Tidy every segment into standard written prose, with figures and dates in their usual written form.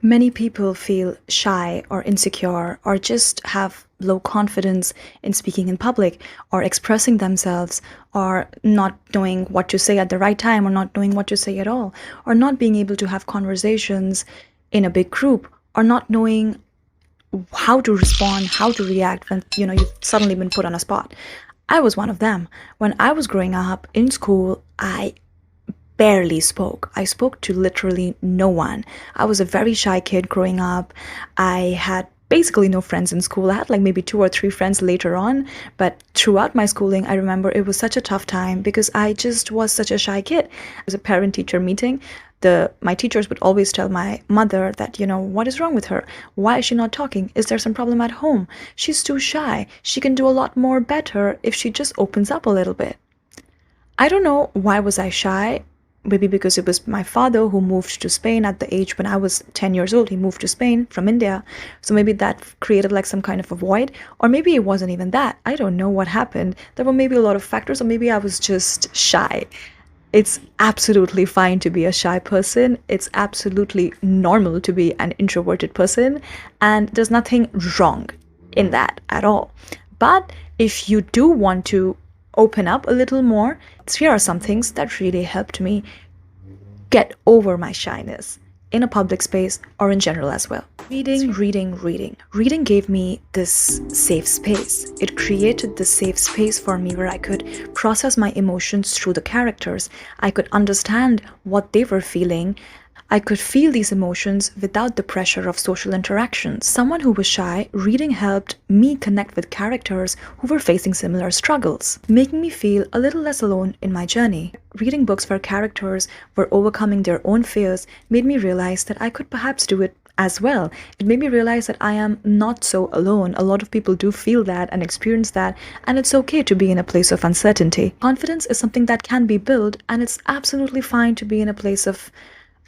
Many people feel shy or insecure or just have low confidence in speaking in public or expressing themselves or not knowing what to say at the right time or not knowing what to say at all or not being able to have conversations in a big group or not knowing how to respond, how to react when you've suddenly been put on a spot. I was one of them. When I was growing up in school, I barely spoke. I spoke to literally no one. I was a very shy kid growing up. I had basically no friends in school. I had like maybe 2 or 3 friends later on, but throughout my schooling, I remember it was such a tough time because I just was such a shy kid. It was a parent-teacher meeting. My teachers would always tell my mother that, what is wrong with her? Why is she not talking? Is there some problem at home? She's too shy. She can do a lot more better if she just opens up a little bit. I don't know why was I shy. Maybe because it was my father who moved to Spain at the age when I was 10 years old. He moved to Spain from India. So maybe that created like some kind of a void. Or maybe it wasn't even that. I don't know what happened. There were maybe a lot of factors, or maybe I was just shy. It's absolutely fine to be a shy person. It's absolutely normal to be an introverted person. And there's nothing wrong in that at all. But if you do want to open up a little more, here are some things that really helped me get over my shyness in a public space or in general as well. Reading. Reading gave me this safe space. It created this safe space for me where I could process my emotions through the characters. I could understand what they were feeling. I could feel these emotions without the pressure of social interactions. Someone who was shy, reading helped me connect with characters who were facing similar struggles, making me feel a little less alone in my journey. Reading books where characters were overcoming their own fears made me realize that I could perhaps do it as well. It made me realize that I am not so alone. A lot of people do feel that and experience that, and it's okay to be in a place of uncertainty. Confidence is something that can be built, and it's absolutely fine to be in a place of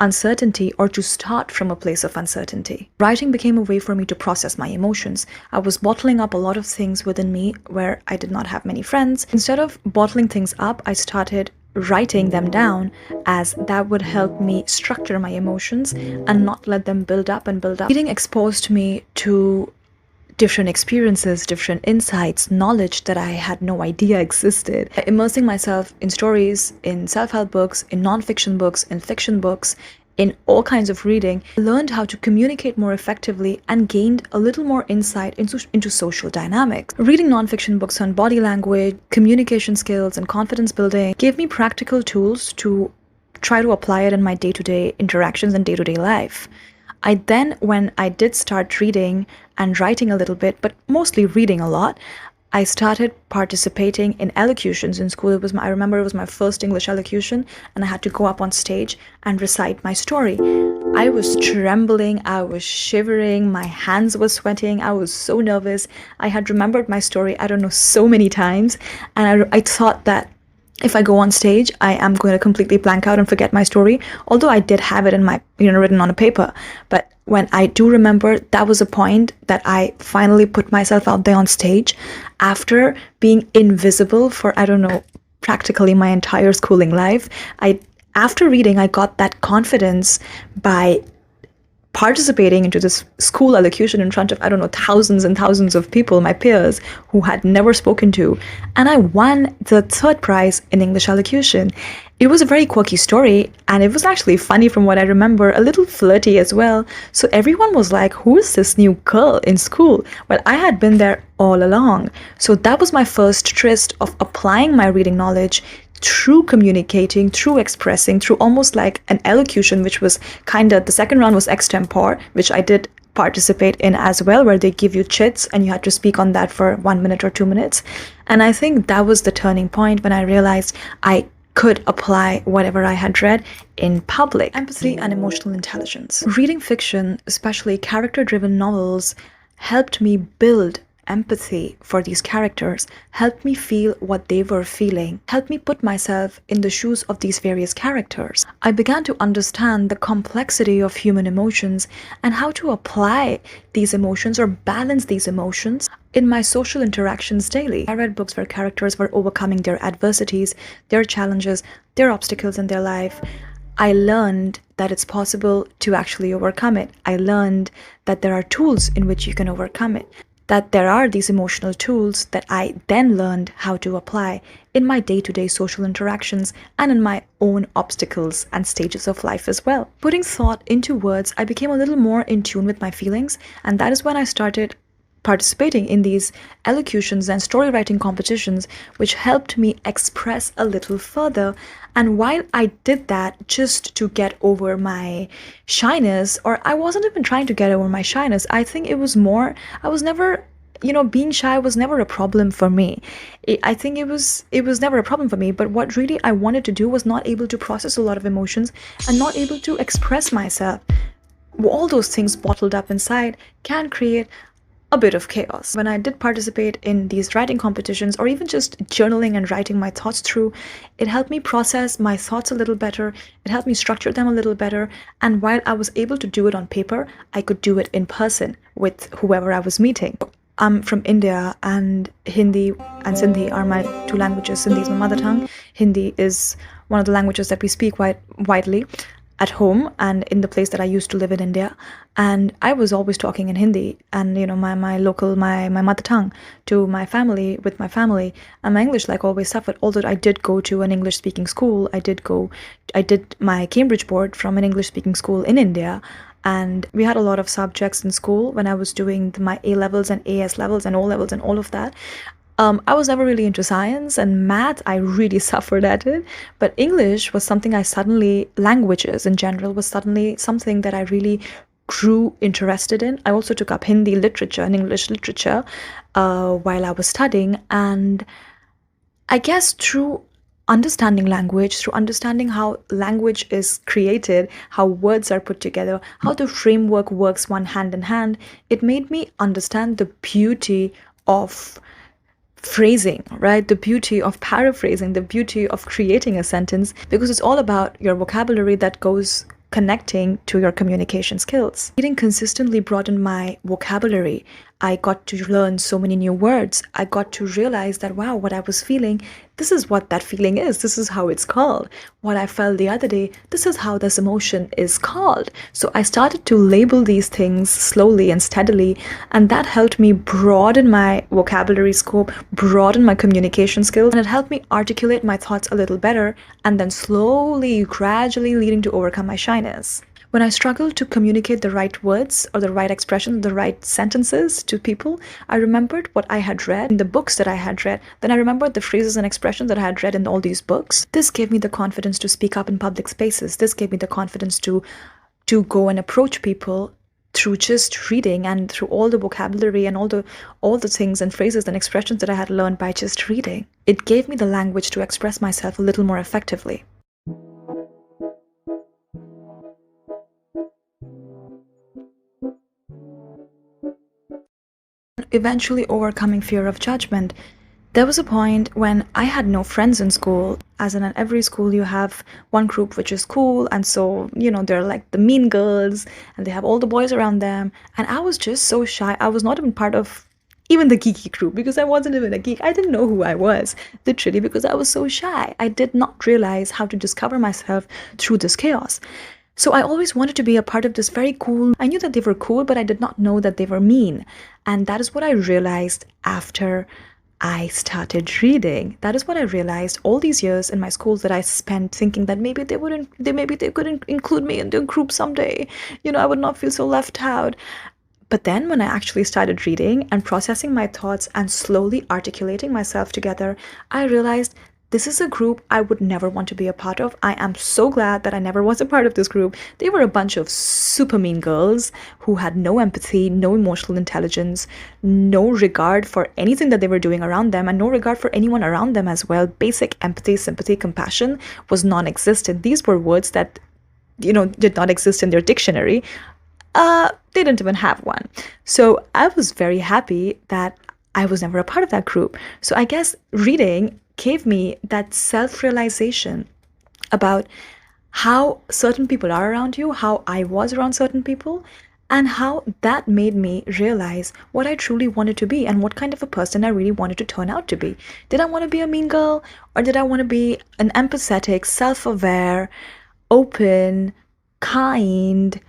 uncertainty or to start from a place of uncertainty. Writing became a way for me to process my emotions. I was bottling up a lot of things within me where I did not have many friends. Instead of bottling things up, I started writing them down, as that would help me structure my emotions and not let them build up and build up. Reading exposed me to different experiences, different insights, knowledge that I had no idea existed. Immersing myself in stories, in self-help books, in non-fiction books, in fiction books, in all kinds of reading, I learned how to communicate more effectively and gained a little more insight into social dynamics. Reading non-fiction books on body language, communication skills, and confidence building gave me practical tools to try to apply it in my day-to-day interactions and day-to-day life. When I did start reading and writing a little bit, but mostly reading a lot, I started participating in elocutions in school. I remember it was my first English elocution, and I had to go up on stage and recite my story. I was trembling, I was shivering, my hands were sweating, I was so nervous. I had remembered my story, I don't know, so many times, and I thought that if I go on stage, I am going to completely blank out and forget my story, although I did have it in my, written on a paper. But when I do remember, that was a point that I finally put myself out there on stage after being invisible for, practically my entire schooling life. After reading, I got that confidence by participating into this school elocution in front of, thousands and thousands of people, my peers, who had never spoken to. And I won the 3rd prize in English elocution. It was a very quirky story, and it was actually funny from what I remember, a little flirty as well. So everyone was like, who is this new girl in school? Well, I had been there all along. So that was my first tryst of applying my reading knowledge through communicating, through expressing, through almost like an elocution, which was the second round was extempore, which I did participate in as well, where they give you chits and you had to speak on that for 1 minute or 2 minutes. And I think that was the turning point when I realized I could apply whatever I had read in public. Empathy and emotional intelligence. Reading fiction, especially character-driven novels, helped me build empathy for these characters, helped me feel what they were feeling, helped me put myself in the shoes of these various characters. I began to understand the complexity of human emotions and how to apply these emotions or balance these emotions in my social interactions daily. I read books where characters were overcoming their adversities, their challenges, their obstacles in their life. I learned that it's possible to actually overcome it. I learned that there are tools in which you can overcome it, that there are these emotional tools that I then learned how to apply in my day-to-day social interactions and in my own obstacles and stages of life as well. Putting thought into words, I became a little more in tune with my feelings, and that is when I started participating in these elocutions and story writing competitions, which helped me express a little further. And while I did that just to get over my shyness, or I wasn't even trying to get over my shyness, I think it was more, I was never, being shy was never a problem for me. I think it was never a problem for me, but what really I wanted to do was not able to process a lot of emotions and not able to express myself. All those things bottled up inside can create a bit of chaos. When I did participate in these writing competitions, or even just journaling and writing my thoughts through, it helped me process my thoughts a little better. It helped me structure them a little better. And while I was able to do it on paper, I could do it in person with whoever I was meeting. I'm from India, and Hindi and Sindhi are my two languages. Sindhi is my mother tongue. Hindi is one of the languages that we speak widely at home and in the place that I used to live in India. And I was always talking in Hindi and, my local, my mother tongue to my family, with my family. And my English always suffered. Although I did go to an English speaking school, I did my Cambridge board from an English speaking school in India. And we had a lot of subjects in school when I was doing my A levels and AS levels and O levels and all of that. I was never really into science, and math, I really suffered at it. But English was something languages in general was suddenly something that I really grew interested in. I also took up Hindi literature and English literature while I was studying. And I guess through understanding language, through understanding how language is created, how words are put together, how the framework works one hand in hand, it made me understand the beauty of phrasing, right? The beauty of paraphrasing, the beauty of creating a sentence, because it's all about your vocabulary that goes connecting to your communication skills. Reading consistently broadened my vocabulary. I got to learn so many new words. I got to realize that, wow, what I was feeling, this is what that feeling is. This is how it's called. What I felt the other day, this is how this emotion is called. So I started to label these things slowly and steadily, and that helped me broaden my vocabulary scope, broaden my communication skills, and it helped me articulate my thoughts a little better, and then slowly, gradually leading to overcome my shyness. When I struggled to communicate the right words or the right expressions, the right sentences to people, I remembered what I had read in the books that I had read. Then I remembered the phrases and expressions that I had read in all these books. This gave me the confidence to speak up in public spaces. This gave me the confidence to go and approach people through just reading, and through all the vocabulary and all the things and phrases and expressions that I had learned by just reading. It gave me the language to express myself a little more effectively. Eventually overcoming fear of judgment. There was a point when I had no friends in school. As in at every school you have one group which is cool, and so, they're like the mean girls, and they have all the boys around them. And I was just so shy. I was not even part of even the geeky group, because I wasn't even a geek. I didn't know who I was, literally, because I was so shy. I did not realize how to discover myself through this chaos. So I always wanted to be a part of this very cool. I knew that they were cool, but I did not know that they were mean. And that is what I realized after I started reading. That is what I realized all these years in my schools that I spent thinking that maybe they couldn't include me in their group someday. I would not feel so left out. But then when I actually started reading and processing my thoughts and slowly articulating myself together, I realized this is a group I would never want to be a part of. I am so glad that I never was a part of this group. They were a bunch of super mean girls who had no empathy, no emotional intelligence, no regard for anything that they were doing around them, and no regard for anyone around them as well. Basic empathy, sympathy, compassion was non-existent. These were words that, did not exist in their dictionary. They didn't even have one. So I was very happy that I was never a part of that group. So I guess reading gave me that self-realization about how certain people are around you, how I was around certain people, and how that made me realize what I truly wanted to be and what kind of a person I really wanted to turn out to be. Did I want to be a mean girl, or did I want to be an empathetic, self-aware, open, kind,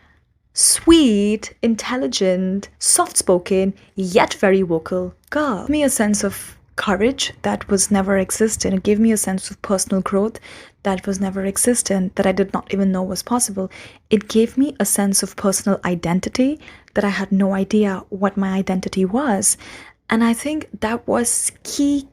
sweet, intelligent, soft-spoken, yet very vocal girl. It gave me a sense of courage that was never existent. It gave me a sense of personal growth that was never existent, that I did not even know was possible. It gave me a sense of personal identity that I had no idea what my identity was. And I think that was key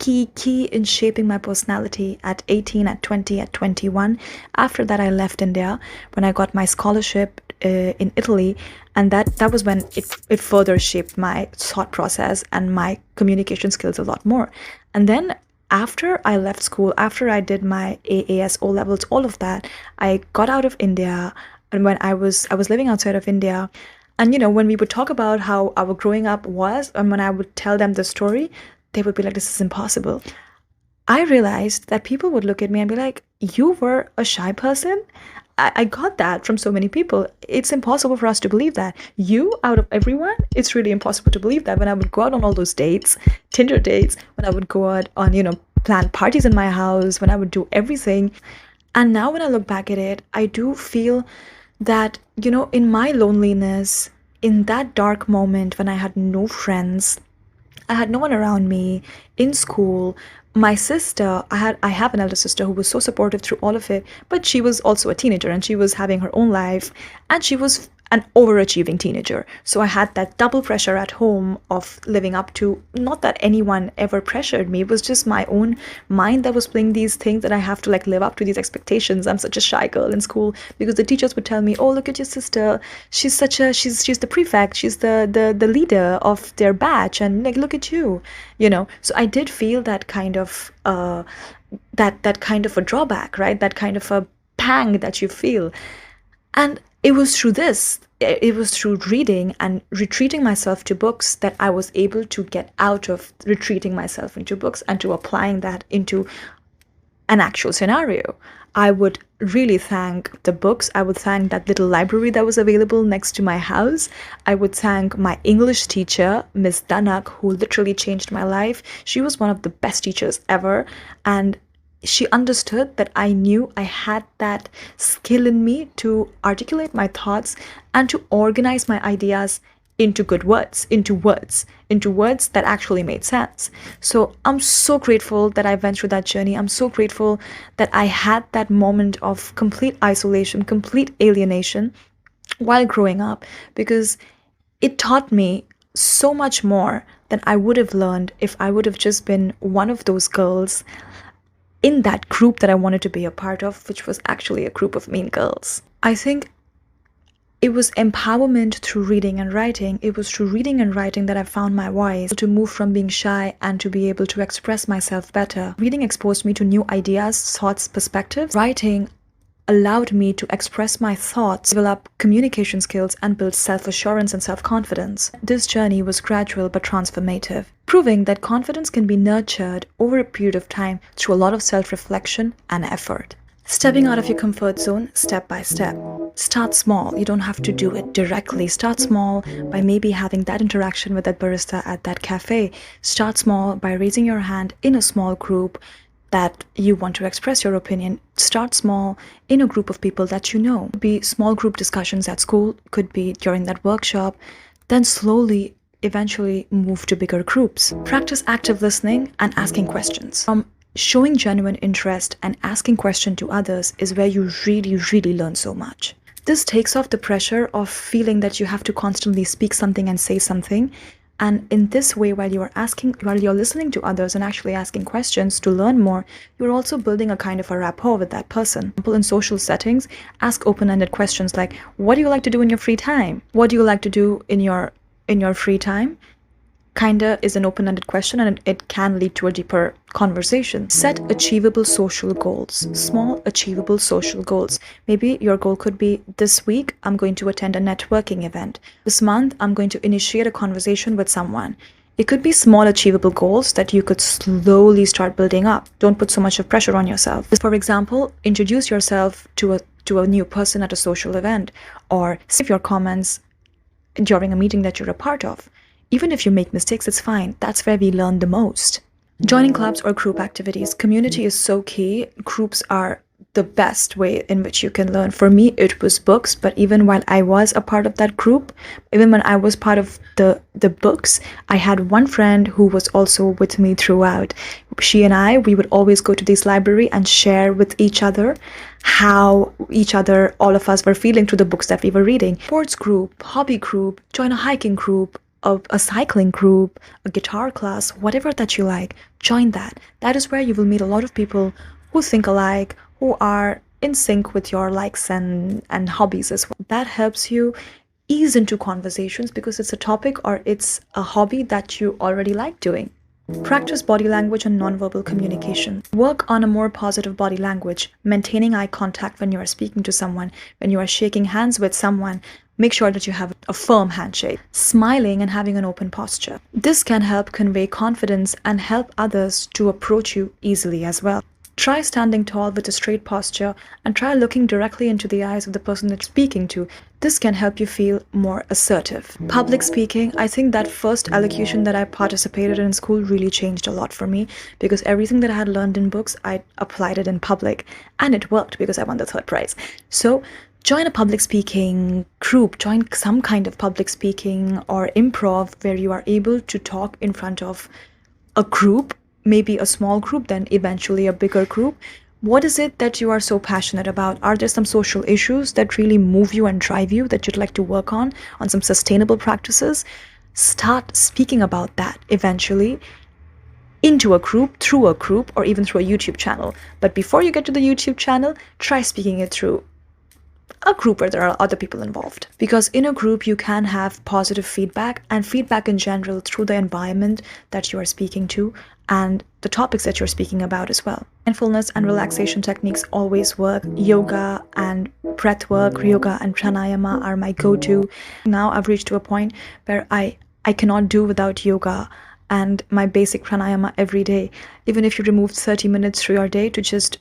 in shaping my personality at 18, at 20, at 21. After that, I left India when I got my scholarship in Italy. And that was when it further shaped my thought process and my communication skills a lot more. And then after I left school, after I did my AAS O levels, all of that, I got out of India. And when I was living outside of India, and when we would talk about how our growing up was, and when I would tell them the story, they would be like, this is impossible. I realized that people would look at me and be like, you were a shy person? I got that from so many people. It's impossible for us to believe that. You, out of everyone, it's really impossible to believe that. When I would go out on all those dates, Tinder dates, when I would go out on, plan parties in my house, when I would do everything. And now when I look back at it, I do feel that, in my loneliness, in that dark moment when I had no friends, I had no one around me in school. My sister, I have an elder sister who was so supportive through all of it, but she was also a teenager and she was having her own life and she was an overachieving teenager. So I had that double pressure at home of living up to, not that anyone ever pressured me, it was just my own mind that was playing these things that I have to live up to these expectations. I'm such a shy girl in school because the teachers would tell me, oh, look at your sister, she's the prefect, she's the leader of their batch, and look at you. So I did feel that kind of that kind of a drawback, right? That kind of a pang that you feel. And it was through reading and retreating myself to books that I was able to get out of retreating myself into books and to applying that into an actual scenario. I would really thank the books. I would thank that little library that was available next to my house. I would thank my English teacher, Miss Danak, who literally changed my life. She was one of the best teachers ever. And she understood that I knew I had that skill in me to articulate my thoughts and to organize my ideas into good words, into words that actually made sense. So I'm so grateful that I went through that journey. I'm so grateful that I had that moment of complete isolation, complete alienation while growing up, because it taught me so much more than I would have learned if I would have just been one of those girls in that group that I wanted to be a part of, which was actually a group of mean girls. I think it was empowerment through reading and writing. It was through reading and writing that I found my voice, to move from being shy and to be able to express myself better. Reading exposed me to new ideas, thoughts, perspectives. Writing allowed me to express my thoughts, develop communication skills, and build self-assurance and self-confidence. This journey was gradual but transformative, proving that confidence can be nurtured over a period of time through a lot of self-reflection and effort. Stepping out of your comfort zone step by step. Start small. You don't have to do it directly. Start small by maybe having that interaction with that barista at that cafe. Start small by raising your hand in a small group that you want to express your opinion. Start small in a group of people that you know. Could be small group discussions at school, could be during that workshop, then slowly, eventually move to bigger groups. Practice active listening and asking questions. Showing genuine interest and asking questions to others is where you really learn so much. This takes off the pressure of feeling that you have to constantly speak something and say something. And in this way, while you're listening to others and actually asking questions to learn more, you're also building a kind of a rapport with that person. In social settings, ask open-ended questions like, what do you like to do in your free time? What do you like to do in your free time? Kinda is an open-ended question, and it can lead to a deeper conversation. Set achievable social goals. Small achievable social goals. Maybe your goal could be, this week I'm going to attend a networking event. This month I'm going to initiate a conversation with someone. It could be small achievable goals that you could slowly start building up. Don't put so much of pressure on yourself. For example, introduce yourself to a new person at a social event, or save your comments during a meeting that you're a part of. Even if you make mistakes, it's fine. That's where we learn the most. Joining clubs or group activities. Community is so key. Groups are the best way in which you can learn. For me, it was books, but even while I was a part of that group, even when I was part of the books, I had one friend who was also with me throughout. She and I, we would always go to this library and share with each other how all of us were feeling through the books that we were reading. Sports group, hobby group, join a hiking group, a cycling group, a guitar class, whatever that you like, join that. That is where you will meet a lot of people who think alike, who are in sync with your likes and hobbies as well. That helps you ease into conversations because it's a topic or it's a hobby that you already like doing. Practice body language and nonverbal communication. Work on a more positive body language, maintaining eye contact when you are speaking to someone, when you are shaking hands with someone. Make sure that you have a firm handshake. Smiling and having an open posture. This can help convey confidence and help others to approach you easily as well. Try standing tall with a straight posture and try looking directly into the eyes of the person that you're speaking to. This can help you feel more assertive. Public speaking, I think that first elocution that I participated in school really changed a lot for me because everything that I had learned in books, I applied it in public and it worked because I won the third prize. So join a public speaking group, join some kind of public speaking or improv where you are able to talk in front of a group, maybe a small group, then eventually a bigger group. What is it that you are so passionate about? Are there some social issues that really move you and drive you that you'd like to work on some sustainable practices? Start speaking about that eventually into a group, through a group, or even through a YouTube channel. But before you get to the YouTube channel, try speaking it through a group where there are other people involved. Because in a group, you can have positive feedback and feedback in general through the environment that you are speaking to and the topics that you're speaking about as well. Mindfulness and relaxation techniques always work. Yoga and breath work, yoga and pranayama are my go-to. Now I've reached to a point where I cannot do without yoga and my basic pranayama every day. Even if you remove 30 minutes through your day to just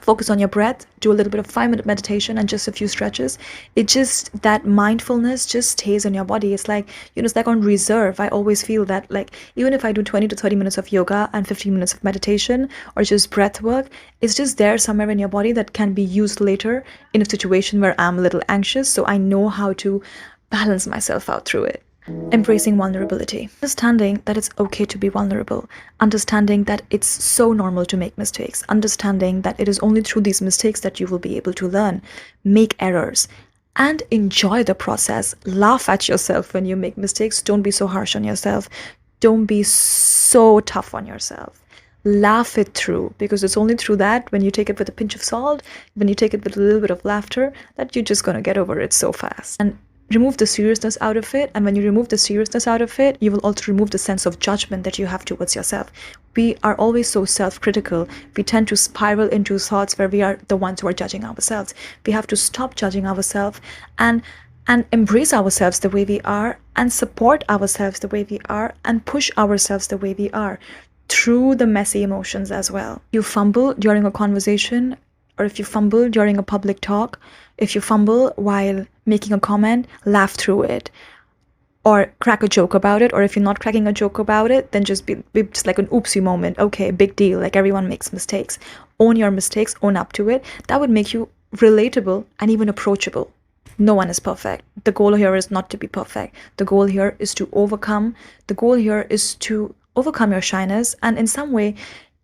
focus on your breath, do a little bit of 5-minute meditation and just a few stretches. It just, that mindfulness just stays in your body. It's like, it's like on reserve. I always feel that, like, even if I do 20 to 30 minutes of yoga and 15 minutes of meditation or just breath work, it's just there somewhere in your body that can be used later in a situation where I'm a little anxious. So I know how to balance myself out through it. Embracing vulnerability. Understanding that it's okay to be vulnerable. Understanding that it's so normal to make mistakes. Understanding that it is only through these mistakes that you will be able to learn, make errors, and enjoy the process. Laugh at yourself when you make mistakes. Don't be so harsh on yourself. Don't be so tough on yourself. Laugh it through, because it's only through that, when you take it with a pinch of salt, when you take it with a little bit of laughter, that you're just going to get over it so fast. And remove the seriousness out of it. And when you remove the seriousness out of it, you will also remove the sense of judgment that you have towards yourself. We are always so self-critical. We tend to spiral into thoughts where we are the ones who are judging ourselves. We have to stop judging ourselves and embrace ourselves the way we are, and support ourselves the way we are, and push ourselves the way we are through the messy emotions as well. You fumble during a conversation, or if you fumble during a public talk, if you fumble while making a comment, laugh through it or crack a joke about it. Or if you're not cracking a joke about it, then just be just like an oopsie moment. Okay, big deal. Like, everyone makes mistakes. Own your mistakes, own up to it. That would make you relatable and even approachable. No one is perfect. The goal here is not to be perfect. The goal here is to overcome. The goal here is to overcome your shyness. And in some way,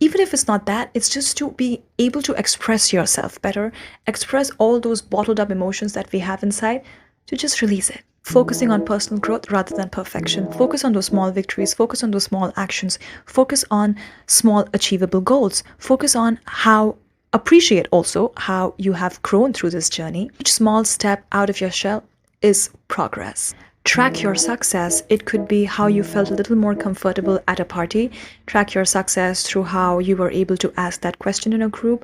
even if it's not that, it's just to be able to express yourself better, express all those bottled up emotions that we have inside, to just release it. Focusing on personal growth rather than perfection. Focus on those small victories. Focus on those small actions. Focus on small achievable goals. Focus on appreciate also how you have grown through this journey. Each small step out of your shell is progress. Track your success. It could be how you felt a little more comfortable at a party. Track your success through how you were able to ask that question in a group,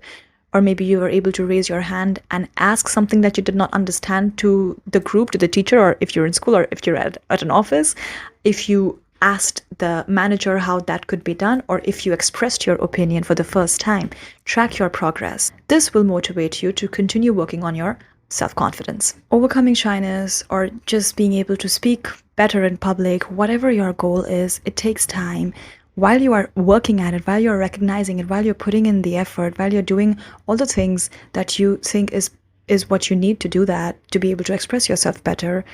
or maybe you were able to raise your hand and ask something that you did not understand to the group, to the teacher, or if you're in school, or if you're at an office, if you asked the manager how that could be done, or if you expressed your opinion for the first time. Track your progress. This will motivate you to continue working on your self-confidence. Overcoming shyness, or just being able to speak better in public, whatever your goal is, it takes time. while you are working at it, while you're recognizing it, while you're putting in the effort, while you're doing all the things that you think is what you need to do that to be able to express yourself better,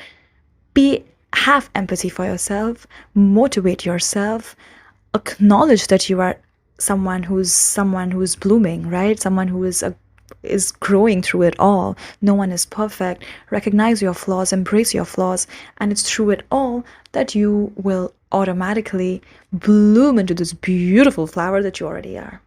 have empathy for yourself, motivate yourself, acknowledge that you are someone who's blooming, right? Someone who is growing through it all. No one is perfect. Recognize your flaws, embrace your flaws, and it's through it all that you will automatically bloom into this beautiful flower that you already are.